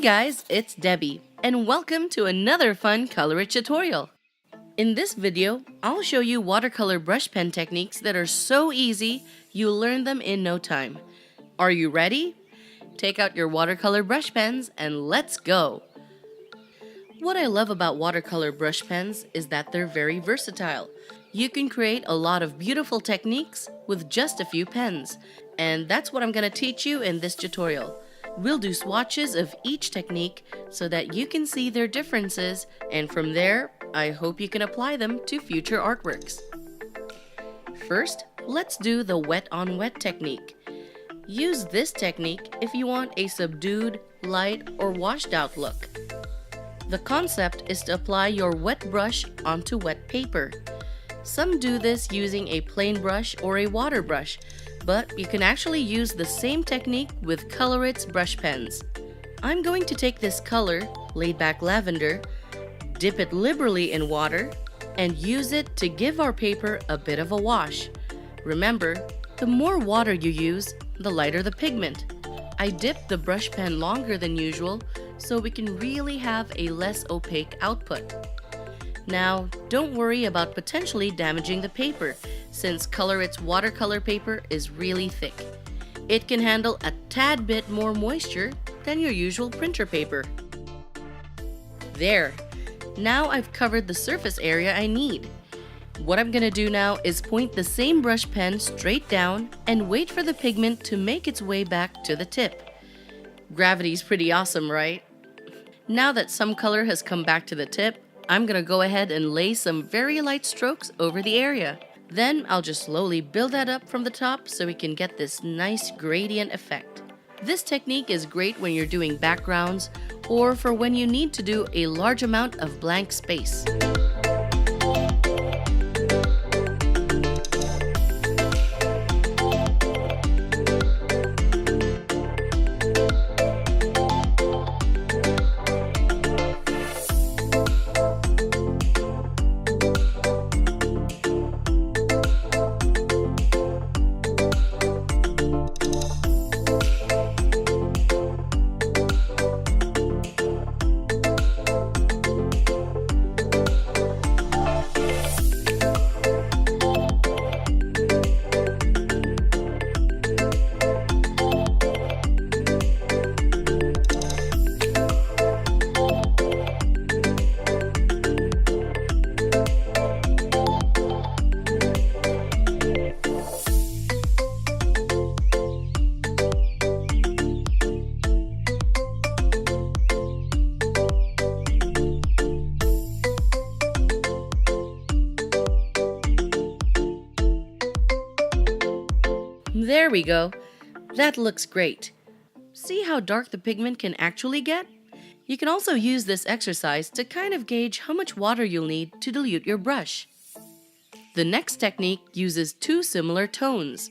guys, it's Debbie, and welcome to another fun ColorIt tutorial. In this video, I'll show you watercolor brush pen techniques that are so easy, you'll learn them in no time. Are you ready? Take out your watercolor brush pens and let's go! What I love about watercolor brush pens is that they're very versatile. You can create a lot of beautiful techniques with just a few pens, and that's what I'm going to teach you in this tutorial. We'll do swatches of each technique so that you can see their differences, and from there, I hope you can apply them to future artworks. First, let's do the wet on wet technique. Use this technique if you want a subdued, light, or washed out look. The concept is to apply your wet brush onto wet paper. Some do this using a plain brush or a water brush, but you can actually use the same technique with ColorIt's brush pens. I'm going to take this color, laid back lavender, dip it liberally in water, and use it to give our paper a bit of a wash. Remember, the more water you use, the lighter the pigment. I dipped the brush pen longer than usual so we can really have a less opaque output. Now, don't worry about potentially damaging the paper, since ColorIt's watercolor paper is really thick. It can handle a tad bit more moisture than your usual printer paper. There! Now I've covered the surface area I need. What I'm gonna do now is point the same brush pen straight down and wait for the pigment to make its way back to the tip. Gravity's pretty awesome, right? Now that some color has come back to the tip, I'm gonna go ahead and lay some very light strokes over the area. Then I'll just slowly build that up from the top so we can get this nice gradient effect. This technique is great when you're doing backgrounds or for when you need to do a large amount of blank space. There we go. That looks great. See how dark the pigment can actually get? You can also use this exercise to kind of gauge how much water you'll need to dilute your brush. The next technique uses two similar tones.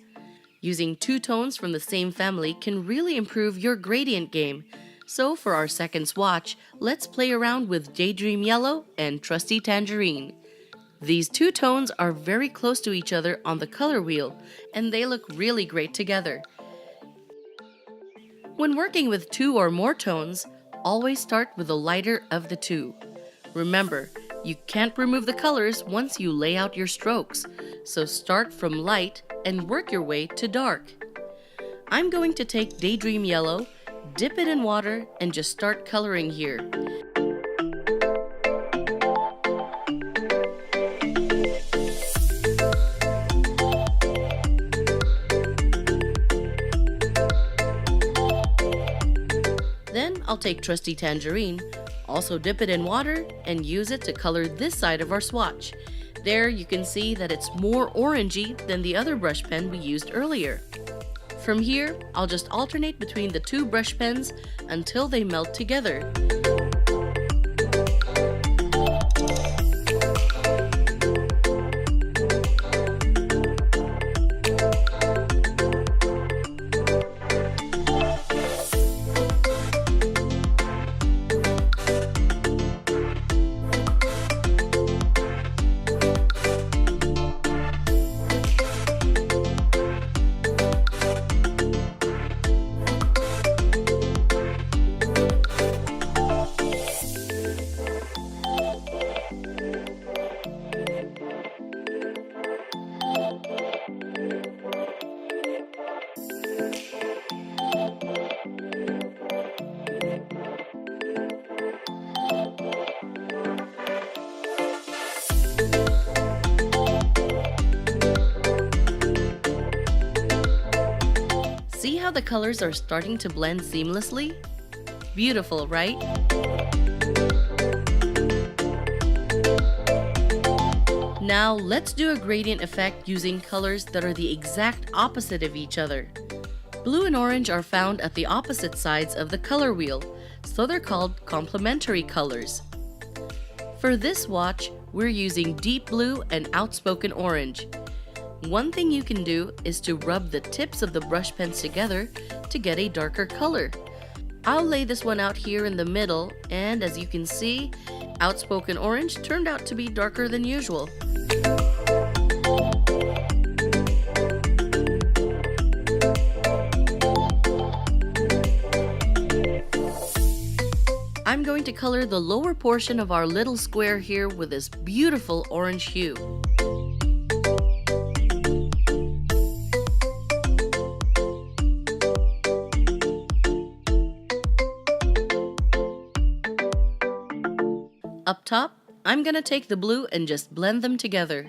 Using two tones from the same family can really improve your gradient game. So for our second swatch, let's play around with Daydream Yellow and Trusty Tangerine. These two tones are very close to each other on the color wheel, and they look really great together. When working with two or more tones, always start with the lighter of the two. Remember, you can't remove the colors once you lay out your strokes, so start from light and work your way to dark. I'm going to take Daydream Yellow, dip it in water, and just start coloring here. Then I'll take Trusty Tangerine, also dip it in water, and use it to color this side of our swatch. There you can see that it's more orangey than the other brush pen we used earlier. From here, I'll just alternate between the two brush pens until they melt together. the colors are starting to blend seamlessly? Beautiful, right? Now let's do a gradient effect using colors that are the exact opposite of each other. Blue and orange are found at the opposite sides of the color wheel, so they're called complementary colors. For this swatch, we're using deep blue and outspoken orange. One thing you can do is to rub the tips of the brush pens together to get a darker color. I'll lay this one out here in the middle, and as you can see, outspoken orange turned out to be darker than usual. I'm going to color the lower portion of our little square here with this beautiful orange hue. Up top, I'm gonna take the blue and just blend them together.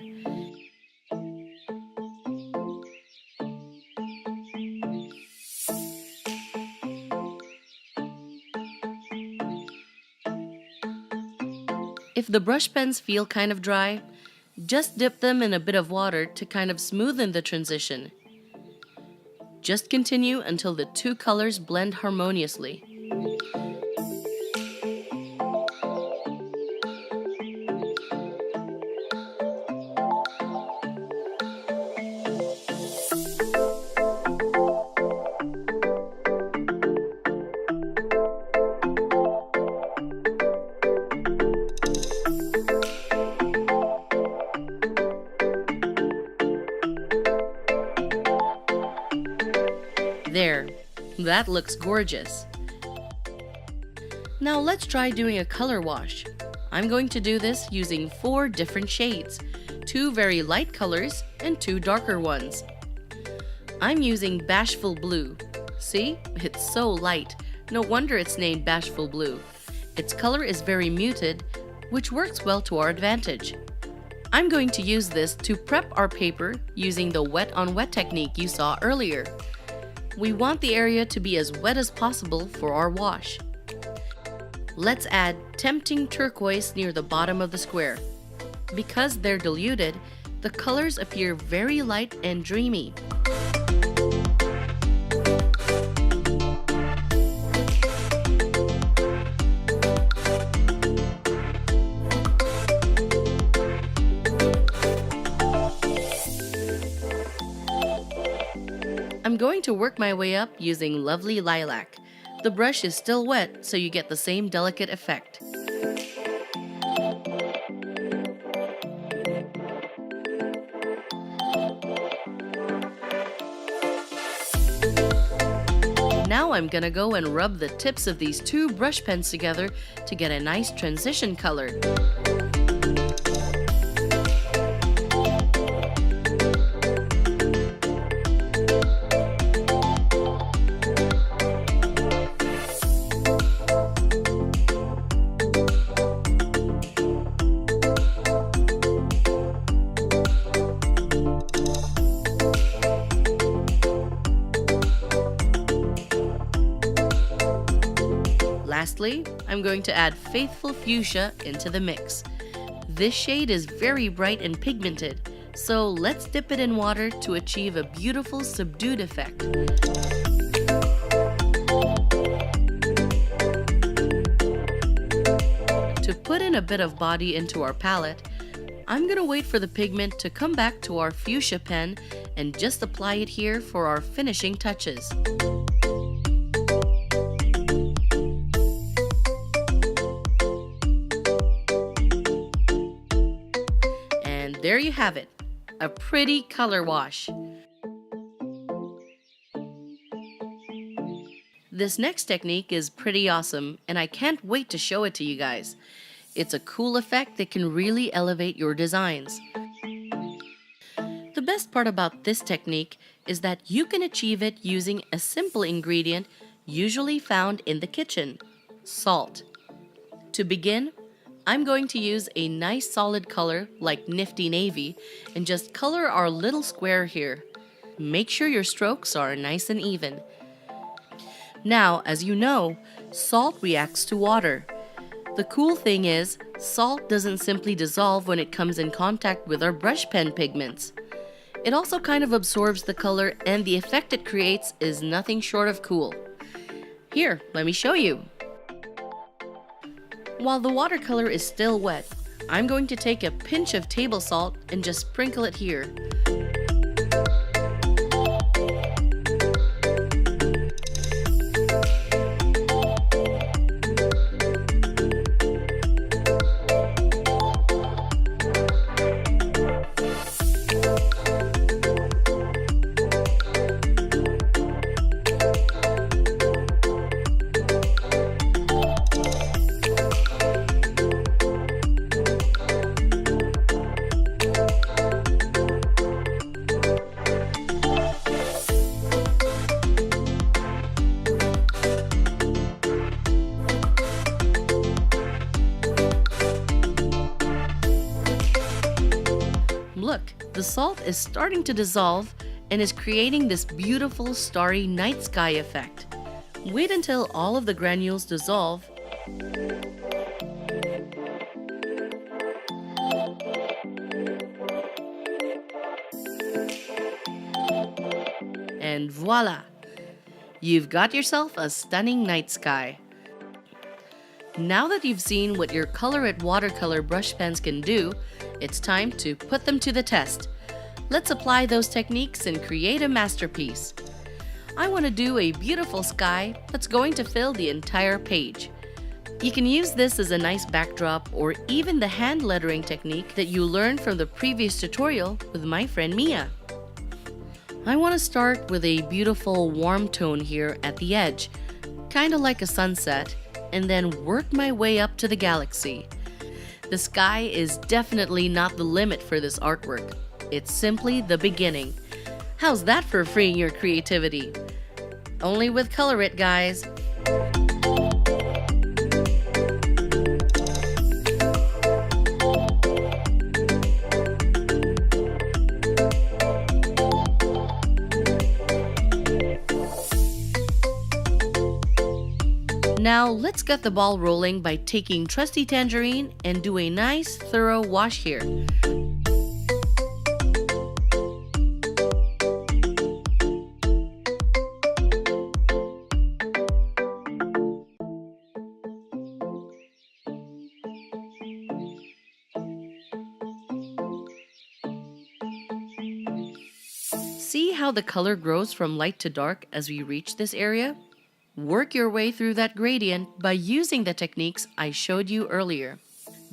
If the brush pens feel kind of dry, just dip them in a bit of water to kind of smoothen the transition. Just continue until the two colors blend harmoniously. There, that looks gorgeous. Now let's try doing a color wash. I'm going to do this using 4 different shades, 2 very light colors and 2 darker ones. I'm using Bashful Blue. See, it's so light. No wonder it's named Bashful Blue. Its color is very muted, which works well to our advantage. I'm going to use this to prep our paper using the wet on wet technique you saw earlier. We want the area to be as wet as possible for our wash. Let's add tempting turquoise near the bottom of the square. Because they're diluted, the colors appear very light and dreamy. I'm going to work my way up using Lovely Lilac. The brush is still wet, so you get the same delicate effect. Now I'm gonna go and rub the tips of these 2 brush pens together to get a nice transition color. Lastly, I'm going to add Faithful Fuchsia into the mix. This shade is very bright and pigmented, so let's dip it in water to achieve a beautiful subdued effect. To put in a bit of body into our palette, I'm gonna wait for the pigment to come back to our fuchsia pen and just apply it here for our finishing touches. There you have it, a pretty color wash. This next technique is pretty awesome, and I can't wait to show it to you guys. It's a cool effect that can really elevate your designs. The best part about this technique is that you can achieve it using a simple ingredient usually found in the kitchen, salt. To begin, I'm going to use a nice solid color like Nifty Navy and just color our little square here. Make sure your strokes are nice and even. Now, as you know, salt reacts to water. The cool thing is, salt doesn't simply dissolve when it comes in contact with our brush pen pigments. It also kind of absorbs the color, and the effect it creates is nothing short of cool. Here, let me show you. While the watercolor is still wet, I'm going to take a pinch of table salt and just sprinkle it here. Look, the salt is starting to dissolve and is creating this beautiful starry night sky effect. Wait until all of the granules dissolve. And voila! You've got yourself a stunning night sky. Now that you've seen what your ColorIt watercolor brush pens can do, it's time to put them to the test. Let's apply those techniques and create a masterpiece. I want to do a beautiful sky that's going to fill the entire page. You can use this as a nice backdrop or even the hand lettering technique that you learned from the previous tutorial with my friend Mia. I want to start with a beautiful warm tone here at the edge, kind of like a sunset, and then work my way up to the galaxy. The sky is definitely not the limit for this artwork. It's simply the beginning. How's that for freeing your creativity? Only with ColorIt, guys. Now let's get the ball rolling by taking trusty tangerine and do a nice thorough wash here. See how the color grows from light to dark as we reach this area? Work your way through that gradient by using the techniques I showed you earlier.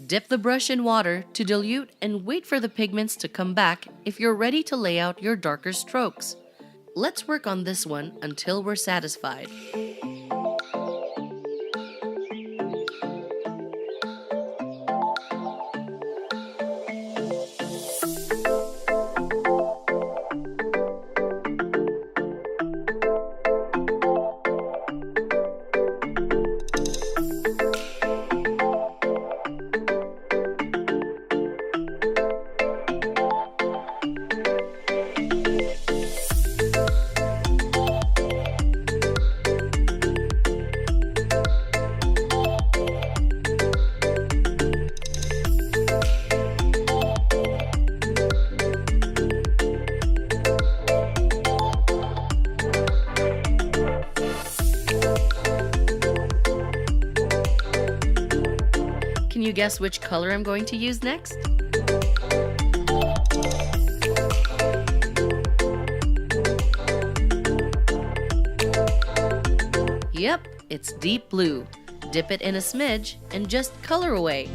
Dip the brush in water to dilute and wait for the pigments to come back if you're ready to lay out your darker strokes. Let's work on this one until we're satisfied. Can you guess which color I'm going to use next? Yep, it's deep blue. Dip it in a smidge and just color away.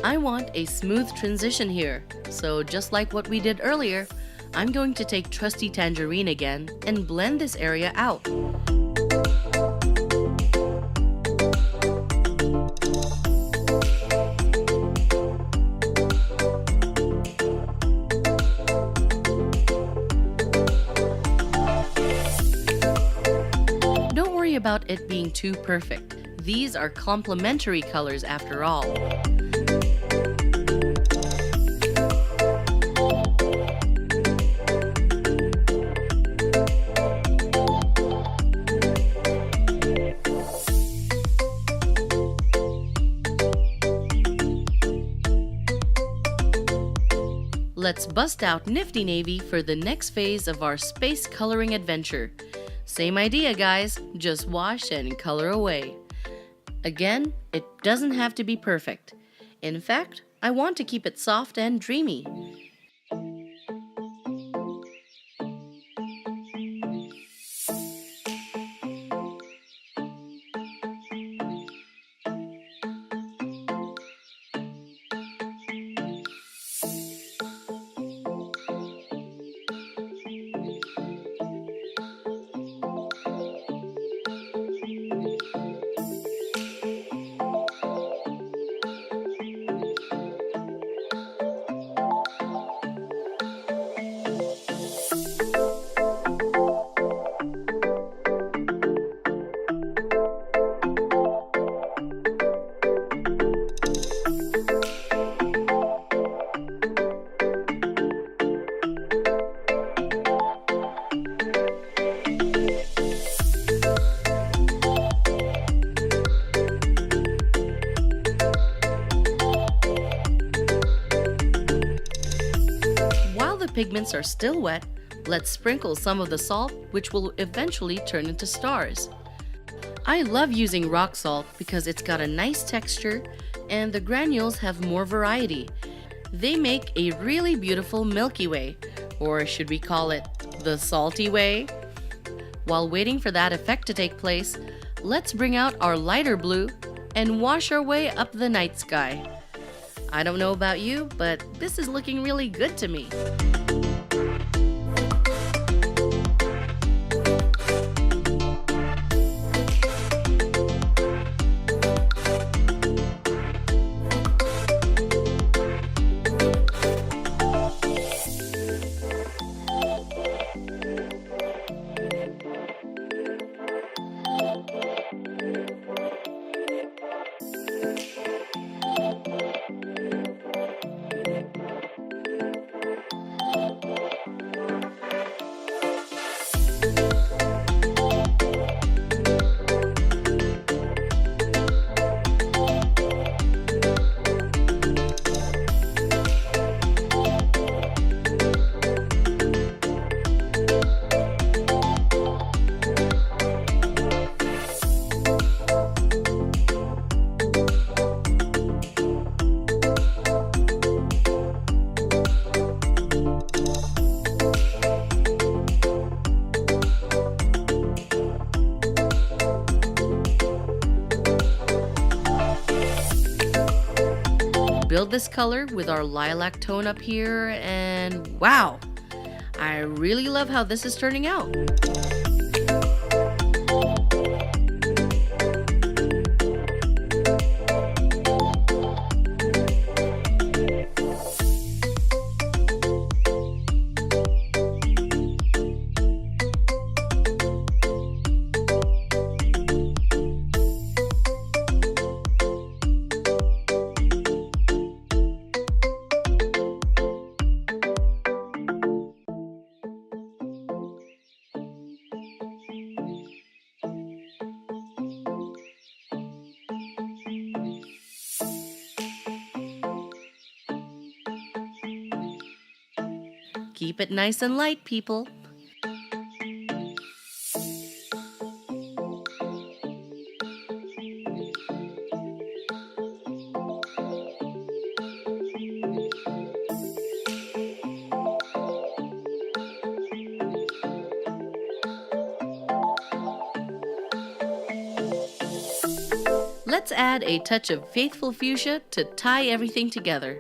I want a smooth transition here, so just like what we did earlier, I'm going to take Trusty Tangerine again and blend this area out. Don't worry about it being too perfect. These are complementary colors after all. Let's bust out Nifty Navy for the next phase of our space coloring adventure. Same idea, guys, just wash and color away. Again, it doesn't have to be perfect. In fact, I want to keep it soft and dreamy. Pigments are still wet, let's sprinkle some of the salt, which will eventually turn into stars. I love using rock salt because it's got a nice texture and the granules have more variety. They make a really beautiful Milky Way, or should we call it the salty way? While waiting for that effect to take place, let's bring out our lighter blue and wash our way up the night sky. I don't know about you, but this is looking really good to me. Build this color with our lilac tone up here, and wow! I really love how this is turning out. Keep it nice and light, people. Let's add a touch of faithful fuchsia to tie everything together.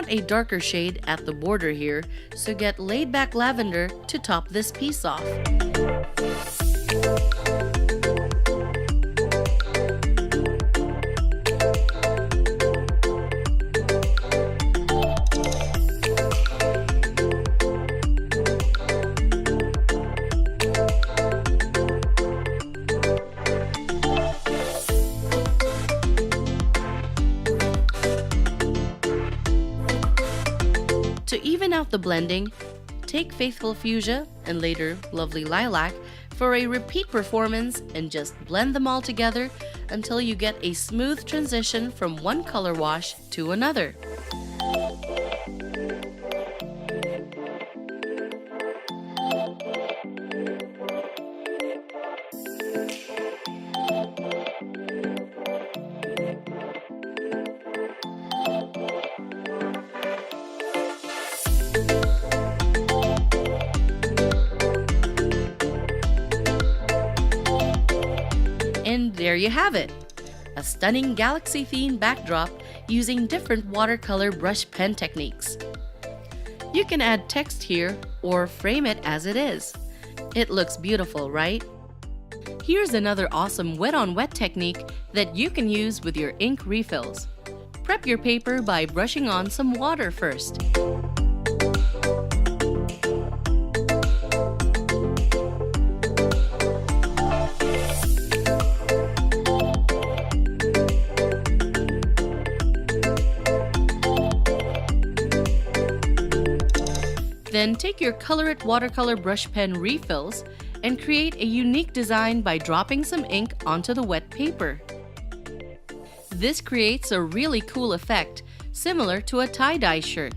A darker shade at the border here, so get laid back lavender to top this piece off. To even out the blending, take Faithful Fuchsia and later Lovely Lilac for a repeat performance and just blend them all together until you get a smooth transition from one color wash to another. And there you have it! A stunning galaxy-themed backdrop using different watercolor brush pen techniques. You can add text here or frame it as it is. It looks beautiful, right? Here's another awesome wet-on-wet technique that you can use with your ink refills. Prep your paper by brushing on some water first. Then take your ColorIt Watercolor Brush Pen refills and create a unique design by dropping some ink onto the wet paper. This creates a really cool effect, similar to a tie-dye shirt.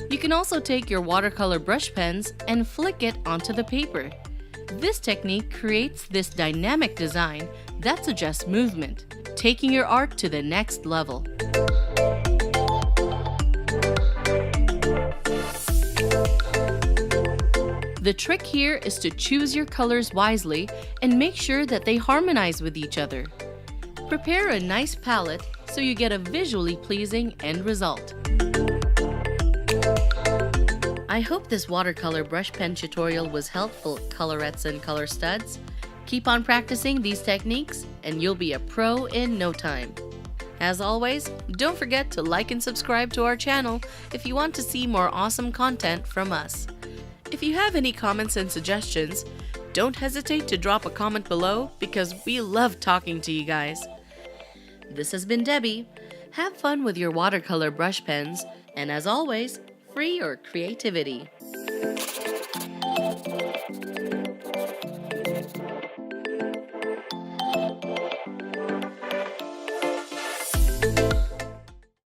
You can also take your watercolor brush pens and flick it onto the paper. This technique creates this dynamic design that suggests movement, taking your art to the next level. The trick here is to choose your colors wisely and make sure that they harmonize with each other. Prepare a nice palette so you get a visually pleasing end result. I hope this watercolor brush pen tutorial was helpful, colorettes and color studs. Keep on practicing these techniques and you'll be a pro in no time. As always, don't forget to like and subscribe to our channel if you want to see more awesome content from us. If you have any comments and suggestions, don't hesitate to drop a comment below because we love talking to you guys. This has been Debbie. Have fun with your watercolor brush pens, and as always, free your creativity.